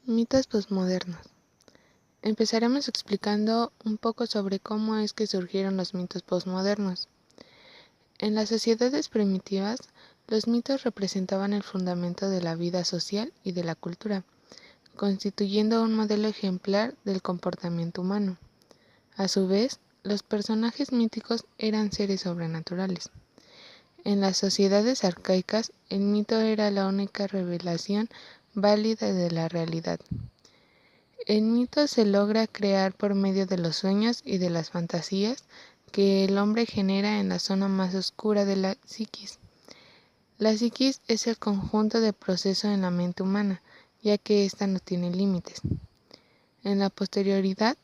Mitos posmodernos. Empezaremos explicando un poco sobre cómo es que surgieron los mitos posmodernos. En las sociedades primitivas, los mitos representaban el fundamento de la vida social y de la cultura, constituyendo un modelo ejemplar del comportamiento humano. A su vez, los personajes míticos eran seres sobrenaturales. En las sociedades arcaicas, el mito era la única revelación válida de la realidad. El mito se logra crear por medio de los sueños y de las fantasías que el hombre genera en la zona más oscura de la psiquis. La psiquis es el conjunto de procesos en la mente humana, ya que ésta no tiene límites. En la posterioridad,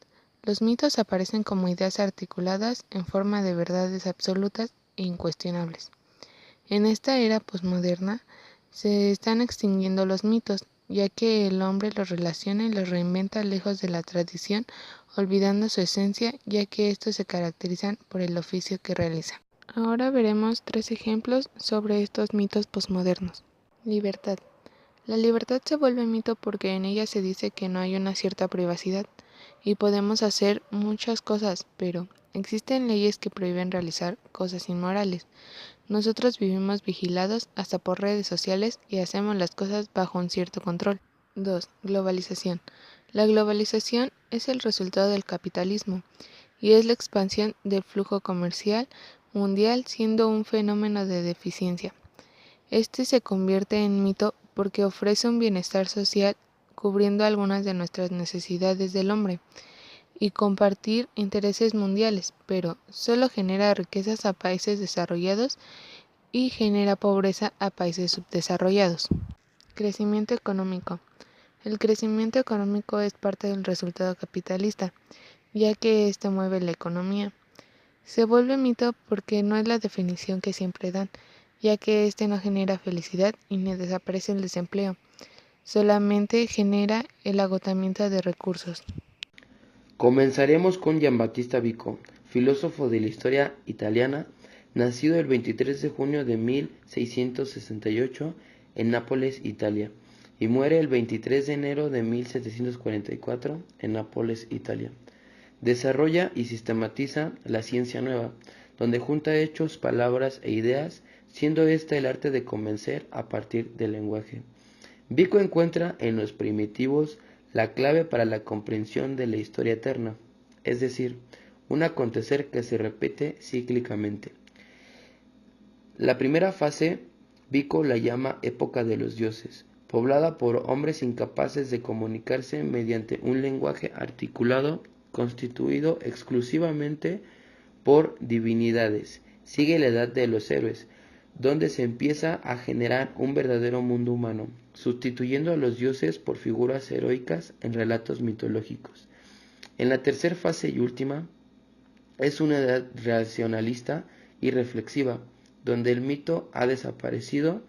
los mitos aparecen como ideas articuladas en forma de verdades absolutas e incuestionables. En esta era posmoderna, se están extinguiendo los mitos, ya que el hombre los relaciona y los reinventa lejos de la tradición, olvidando su esencia, ya que estos se caracterizan por el oficio que realizan. Ahora veremos 3 ejemplos sobre estos mitos posmodernos. Libertad. La libertad se vuelve mito porque en ella se dice que no hay una cierta privacidad y podemos hacer muchas cosas, pero existen leyes que prohíben realizar cosas inmorales. Nosotros vivimos vigilados hasta por redes sociales y hacemos las cosas bajo un cierto control. 2. Globalización. La globalización es el resultado del capitalismo y es la expansión del flujo comercial mundial siendo un fenómeno de deficiencia. Este se convierte en mito porque ofrece un bienestar social cubriendo algunas de nuestras necesidades del hombre y compartir intereses mundiales, pero solo genera riquezas a países desarrollados y genera pobreza a países subdesarrollados. Crecimiento económico. El crecimiento económico es parte del resultado capitalista, ya que éste mueve la economía. Se vuelve mito porque no es la definición que siempre dan, ya que éste no genera felicidad y ni desaparece el desempleo, solamente genera el agotamiento de recursos. Comenzaremos con Giambattista Vico, filósofo de la historia italiana, nacido el 23 de junio de 1668 en Nápoles, Italia, y muere el 23 de enero de 1744 en Nápoles, Italia. Desarrolla y sistematiza la ciencia nueva, donde junta hechos, palabras e ideas, siendo esta el arte de convencer a partir del lenguaje. Vico encuentra en los primitivos la clave para la comprensión de la historia eterna, es decir, un acontecer que se repite cíclicamente. La primera fase, Vico la llama época de los dioses, poblada por hombres incapaces de comunicarse mediante un lenguaje articulado constituido exclusivamente por divinidades. Sigue la edad de los héroes, donde se empieza a generar un verdadero mundo humano, sustituyendo a los dioses por figuras heroicas en relatos mitológicos. En la tercera fase y última, es una edad racionalista y reflexiva, donde el mito ha desaparecido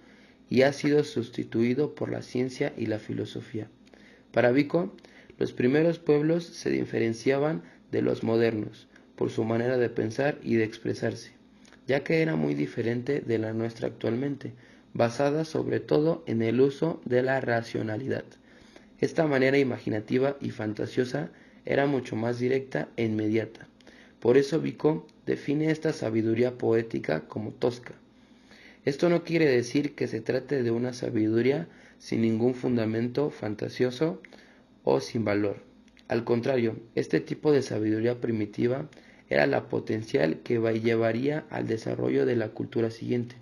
y ha sido sustituido por la ciencia y la filosofía. Para Vico, los primeros pueblos se diferenciaban de los modernos por su manera de pensar y de expresarse, ya que era muy diferente de la nuestra actualmente, basada sobre todo en el uso de la racionalidad. Esta manera imaginativa y fantasiosa era mucho más directa e inmediata. Por eso Vico define esta sabiduría poética como tosca. Esto no quiere decir que se trate de una sabiduría sin ningún fundamento fantasioso o sin valor. Al contrario, este tipo de sabiduría primitiva era la potencial que llevaría al desarrollo de la cultura siguiente,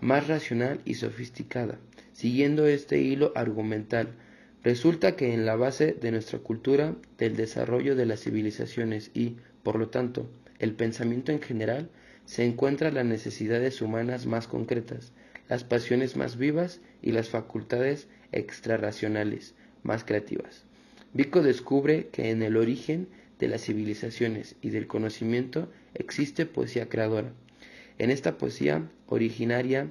más racional y sofisticada. Siguiendo este hilo argumental, resulta que en la base de nuestra cultura, del desarrollo de las civilizaciones y, por lo tanto, el pensamiento en general, se encuentran las necesidades humanas más concretas, las pasiones más vivas y las facultades extrarracionales más creativas. Vico descubre que en el origen de las civilizaciones y del conocimiento existe poesía creadora. En esta poesía originaria,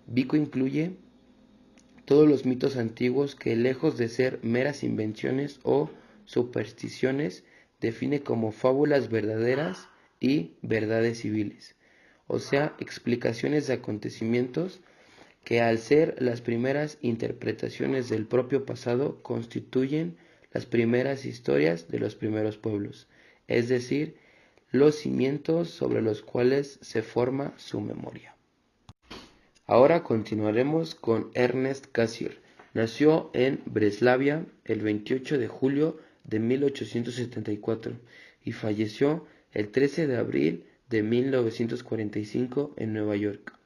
Vico incluye todos los mitos antiguos que, lejos de ser meras invenciones o supersticiones, define como fábulas verdaderas y verdades civiles, o sea, explicaciones de acontecimientos que al ser las primeras interpretaciones del propio pasado constituyen las primeras historias de los primeros pueblos, es decir, los cimientos sobre los cuales se forma su memoria. Ahora continuaremos con Ernest Cassirer. Nació en Breslavia el 28 de julio de 1874 y falleció el 13 de abril de 1945 en Nueva York.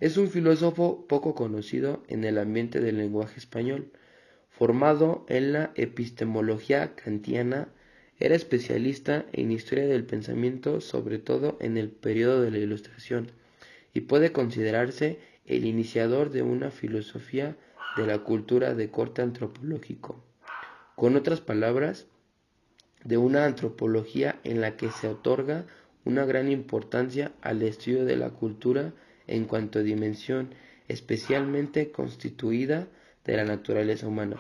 Es un filósofo poco conocido en el ambiente del lenguaje español. Formado en la epistemología kantiana, era especialista en historia del pensamiento, sobre todo en el periodo de la Ilustración, y puede considerarse el iniciador de una filosofía de la cultura de corte antropológico. Con otras palabras, de una antropología en la que se otorga una gran importancia al estudio de la cultura en cuanto a dimensión especialmente constituida de la naturaleza humana.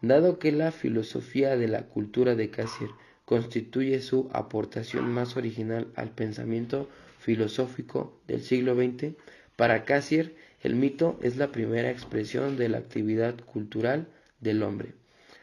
Dado que la filosofía de la cultura de Cassirer constituye su aportación más original al pensamiento filosófico del siglo XX, para Cassirer el mito es la primera expresión de la actividad cultural del hombre.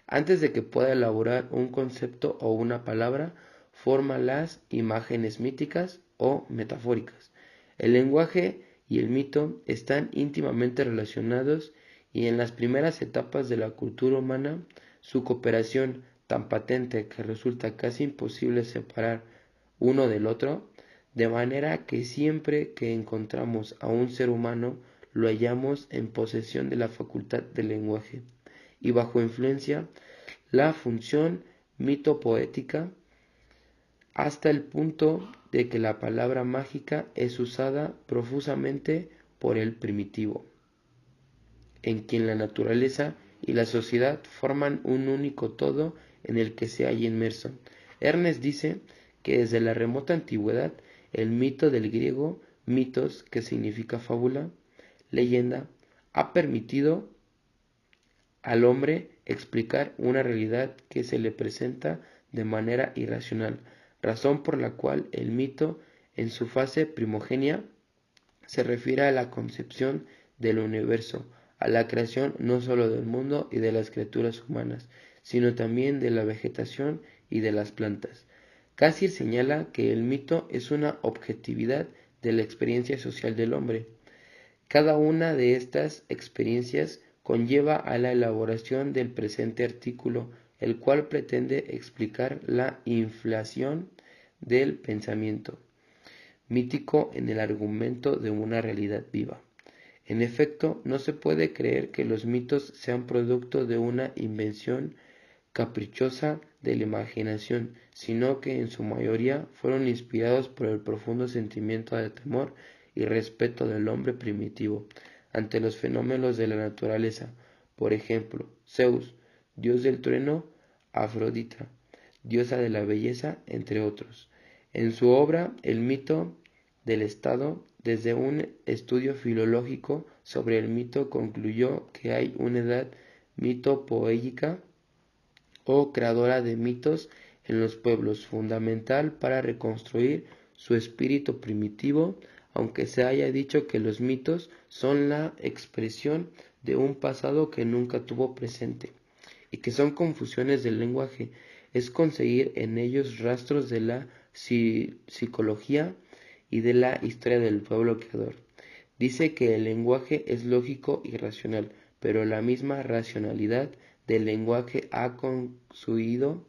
Antes de que pueda elaborar un concepto o una palabra, forma las imágenes míticas o metafóricas. El lenguaje y el mito están íntimamente relacionados y en las primeras etapas de la cultura humana, su cooperación tan patente que resulta casi imposible separar uno del otro, de manera que siempre que encontramos a un ser humano lo hallamos en posesión de la facultad del lenguaje y bajo influencia la función mitopoética hasta el punto de que la palabra mágica es usada profusamente por el primitivo, en quien la naturaleza y la sociedad forman un único todo en el que se halla inmerso. Ernest dice que desde la remota antigüedad el mito del griego mitos, que significa fábula, leyenda, ha permitido al hombre explicar una realidad que se le presenta de manera irracional, razón por la cual el mito, en su fase primogenia, se refiere a la concepción del universo, a la creación no sólo del mundo y de las criaturas humanas, sino también de la vegetación y de las plantas. Cassirer señala que el mito es una objetividad de la experiencia social del hombre. Cada una de estas experiencias conlleva a la elaboración del presente artículo, el cual pretende explicar la inflación del pensamiento mítico en el argumento de una realidad viva. En efecto, no se puede creer que los mitos sean producto de una invención caprichosa de la imaginación, sino que en su mayoría fueron inspirados por el profundo sentimiento de temor y respeto del hombre primitivo ante los fenómenos de la naturaleza. Por ejemplo, Zeus, dios del trueno, Afrodita, diosa de la belleza, entre otros. En su obra, El mito del Estado, desde un estudio filológico sobre el mito, concluyó que hay una edad mitopoética o creadora de mitos en los pueblos, fundamental para reconstruir su espíritu primitivo, aunque se haya dicho que los mitos son la expresión de un pasado que nunca tuvo presente, y que son confusiones del lenguaje, es conseguir en ellos rastros de la psicología y de la historia del pueblo creador. Dice que el lenguaje es lógico y racional, pero la misma racionalidad del lenguaje ha consuido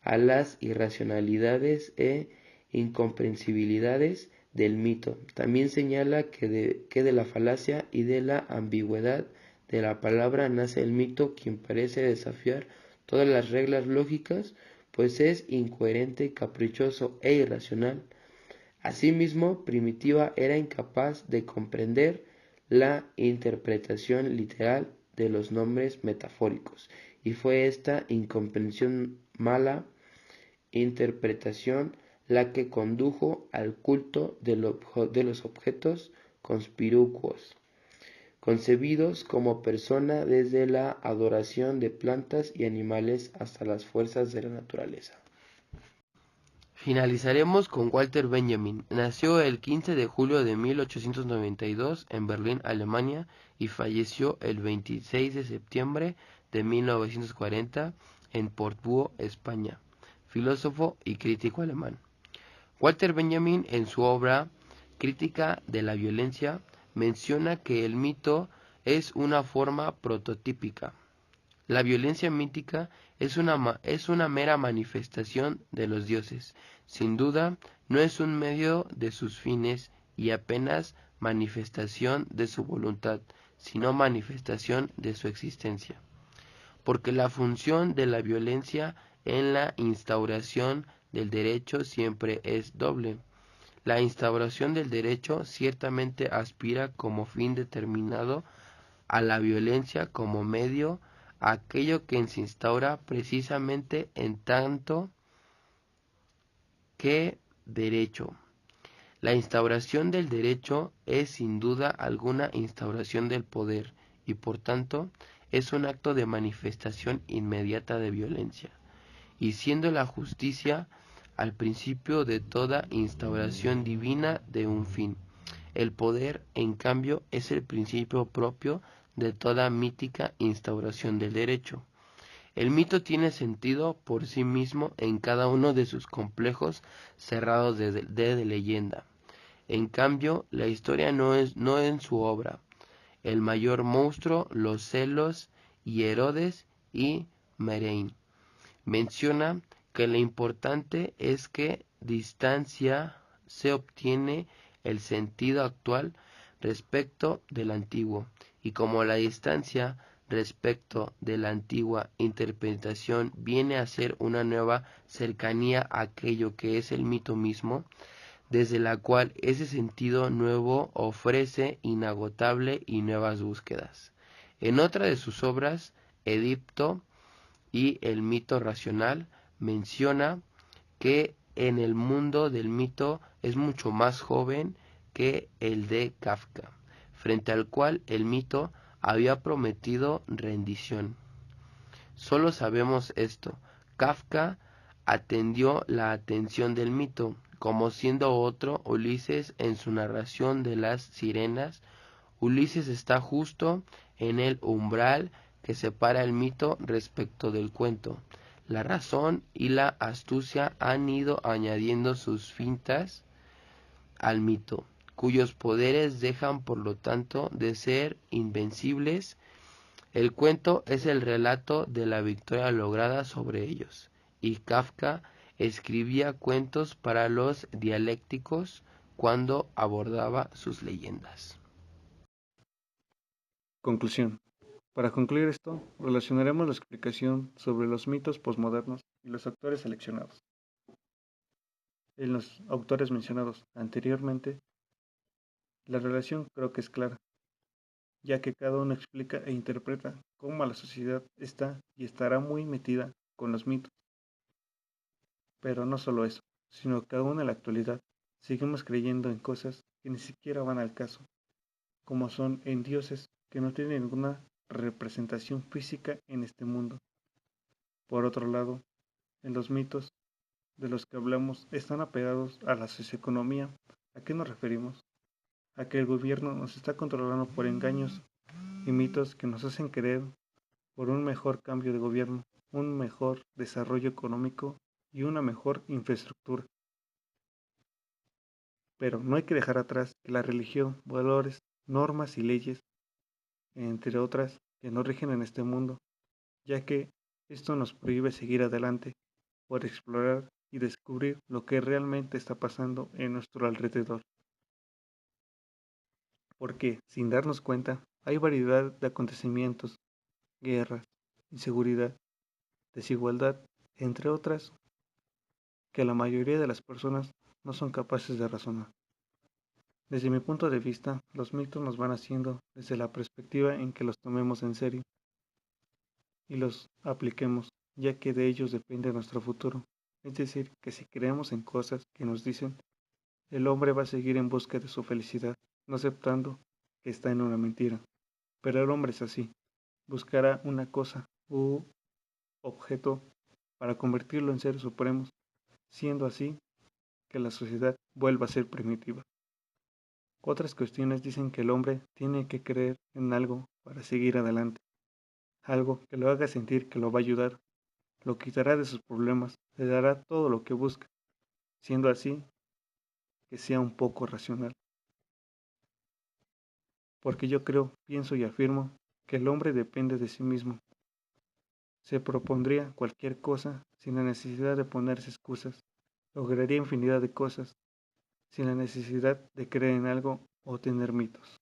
a las irracionalidades e incomprensibilidades del mito. También señala que de la falacia y de la ambigüedad de la palabra nace el mito, quien parece desafiar todas las reglas lógicas, pues es incoherente, caprichoso e irracional. Asimismo, Primitiva era incapaz de comprender la interpretación literal de los nombres metafóricos, y fue esta incomprensión mala interpretación la que condujo al culto de los objetos conspicuos, concebidos como persona desde la adoración de plantas y animales hasta las fuerzas de la naturaleza. Finalizaremos con Walter Benjamin. Nació el 15 de julio de 1892 en Berlín, Alemania, y falleció el 26 de septiembre de 1940 en Portbú, España. Filósofo y crítico alemán. Walter Benjamin, en su obra Crítica de la violencia, menciona que el mito es una forma prototípica. La violencia mítica es una mera manifestación de los dioses. Sin duda, no es un medio de sus fines y apenas manifestación de su voluntad, sino manifestación de su existencia. Porque la función de la violencia en la instauración del derecho siempre es doble. La instauración del derecho ciertamente aspira como fin determinado a la violencia como medio a aquello que se instaura precisamente en tanto que derecho. La instauración del derecho es sin duda alguna instauración del poder y por tanto es un acto de manifestación inmediata de violencia, y siendo la justicia al principio de toda instauración divina de un fin. El poder, en cambio, es el principio propio de toda mítica instauración del derecho. El mito tiene sentido por sí mismo en cada uno de sus complejos cerrados de leyenda. En cambio, la historia no en su obra. El mayor monstruo, los celos y Herodes y Merein. Menciona que lo importante es que distancia se obtiene el sentido actual respecto del antiguo, y como la distancia respecto de la antigua interpretación viene a ser una nueva cercanía a aquello que es el mito mismo, desde la cual ese sentido nuevo ofrece inagotable y nuevas búsquedas. En otra de sus obras, Edipto y el mito racional, menciona que en el mundo del mito es mucho más joven que el de Kafka, frente al cual el mito había prometido rendición. Solo sabemos esto: Kafka atendió la atención del mito, como siendo otro Ulises en su narración de las sirenas. Ulises está justo en el umbral que separa el mito respecto del cuento. La razón y la astucia han ido añadiendo sus fintas al mito, cuyos poderes dejan por lo tanto de ser invencibles. El cuento es el relato de la victoria lograda sobre ellos, y Kafka escribía cuentos para los dialécticos cuando abordaba sus leyendas. Conclusión. Para concluir esto, relacionaremos la explicación sobre los mitos posmodernos y los autores seleccionados. En los autores mencionados anteriormente, la relación creo que es clara, ya que cada uno explica e interpreta cómo la sociedad está y estará muy metida con los mitos. Pero no solo eso, sino que aún en la actualidad seguimos creyendo en cosas que ni siquiera van al caso, como son en dioses que no tienen ninguna representación física en este mundo. Por otro lado, en los mitos de los que hablamos están apegados a la socioeconomía. ¿A qué nos referimos? A que el gobierno nos está controlando por engaños y mitos que nos hacen creer por un mejor cambio de gobierno, un mejor desarrollo económico y una mejor infraestructura. Pero no hay que dejar atrás que la religión, valores, normas y leyes, entre otras, que nos rigen en este mundo, ya que esto nos prohíbe seguir adelante por explorar y descubrir lo que realmente está pasando en nuestro alrededor. Porque, sin darnos cuenta, hay variedad de acontecimientos, guerras, inseguridad, desigualdad, entre otras, que la mayoría de las personas no son capaces de razonar. Desde mi punto de vista, los mitos nos van haciendo desde la perspectiva en que los tomemos en serio y los apliquemos, ya que de ellos depende nuestro futuro. Es decir, que si creemos en cosas que nos dicen, el hombre va a seguir en busca de su felicidad, no aceptando que está en una mentira. Pero el hombre es así, buscará una cosa u objeto para convertirlo en seres supremos. Siendo así, que la sociedad vuelva a ser primitiva. Otras cuestiones dicen que el hombre tiene que creer en algo para seguir adelante, algo que lo haga sentir que lo va a ayudar, lo quitará de sus problemas, le dará todo lo que busca, siendo así que sea un poco racional. Porque yo creo, pienso y afirmo que el hombre depende de sí mismo. Se propondría cualquier cosa sin la necesidad de ponerse excusas, lograría infinidad de cosas sin la necesidad de creer en algo o tener mitos.